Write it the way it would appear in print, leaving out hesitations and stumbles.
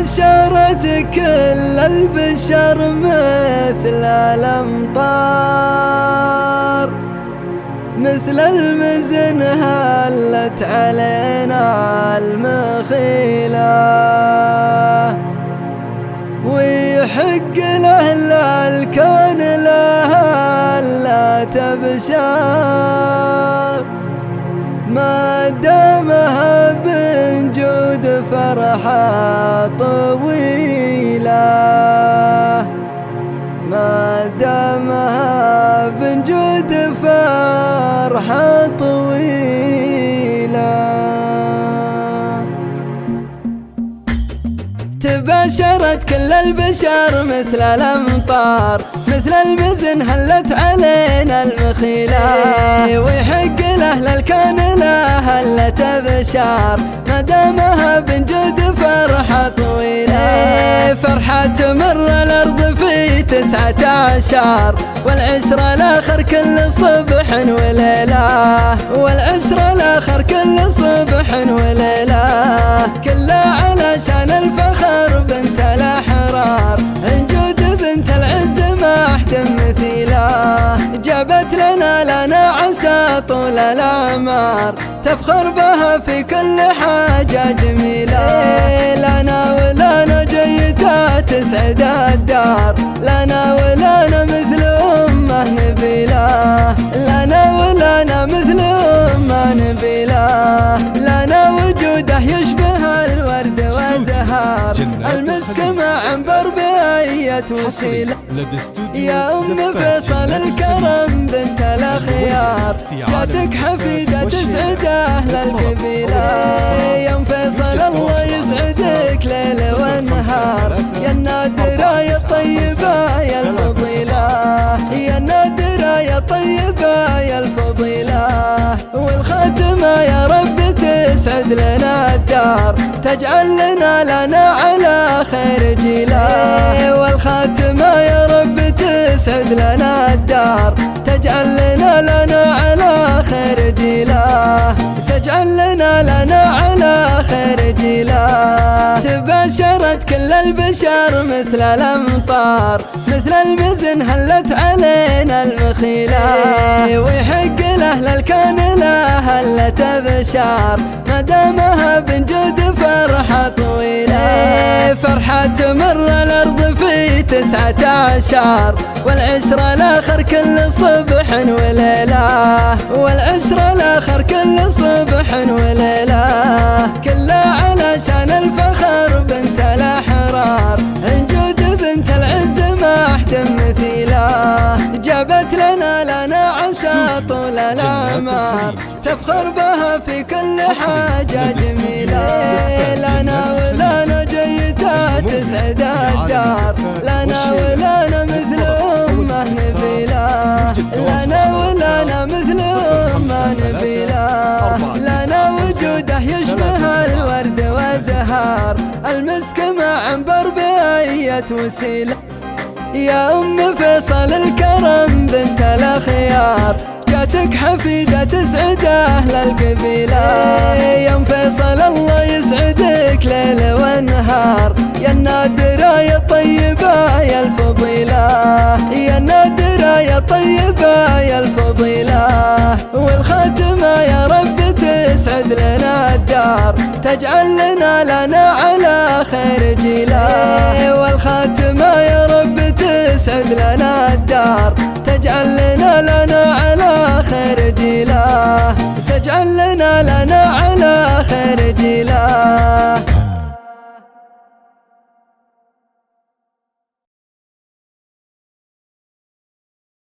تبشرت كل البشر مثل الأمطار، مثل المزن هلت علينا المخيلة، ويحق لأهل الكون لها لا تبشر، ما دامها بنجود فرحة طويلة، ما دامها بنجود فرحة طويلة. تباشرت كل البشر مثل الأمطار، مثل المزن هلت علينا المخيلة، ويحق لأهل الكون لها هلة تبشار، ما دامها بنجود فرحة طويلة. فرحة تمر الأرض في 19 والعشرة الآخر كل صبح وليلة، والعشرة الآخر كل صبح وليلة، كلها علشان الفخر بنت الأحرار، انجود بنت العز ما احتم مثيله، جابت لنا عسى طول الأعمار، تفخر بها في كل حاجة جميلة، لنا ولنا جيتها تسعد الدار، لنا ولنا مثل أمه نبيلة، لنا ولنا مثل أمه نبيلة، لنا وجوده يشبه الورد والزهار، المسك مع عنبر بأية وسيلة، يا أم فيصل الكرم بنت الأخيار، جاتك حفيدة تسعد أهل القبيلة، يا أم فيصل الله يسعدك ليل ونهار، يا النادرة يا الطيبة يا الفضيلة، يا النادرة يا الطيبة يا الفضيلة، والخاتمة يا رب تسعد لنا الدار، تجعل لنا على خير جيلة، والخاتمة يا رب تسعد لنا الدار، تجعل لنا على خير جيلة، تجعل لنا على خير جيلة. تباشرت كل البشر مثل الأمطار، مثل المزن هلت علينا المخيلة، ويحق لأهل الكون لها هلة تبشار، ما دامها بنجود فرحة طويلة. فرحة تمر الأرض في 19 والعشرة الآخر كل صبح وليلة، والعشرة الآخر كل صبح وليلة، كلها علشان الفخر بنت الأحرار، انجود بنت العز ما احتم مثيله، جابت لنا عسى طول الأعمار، تفخر بها في كل حاجة جميلة، لنا ولنا جيتها تسعد الدار، لنا ولنا مثل أمه نبيلة، لنا ولنا مثل أمه نبيلة، لنا وجوده يشبه الورد والزهار، المسك مع عنبر بأية وسيلة، يا أم فيصل الكرم بنت الأخيار، جاتك حفيدة تسعد أهل القبيلة، يا أم فيصل الله يسعدك ليل ونهار، يا النادرة يا الطيبة يا الفضيلة، يا النادرة يا الطيبة يا الفضيلة، والخاتمة يا رب تسعد لنا الدار، تجعل لنا على خير جيلة، والخاتمة يا رب تسعد لنا الدار، تجعل لنا على خير جيلة، تجعل لنا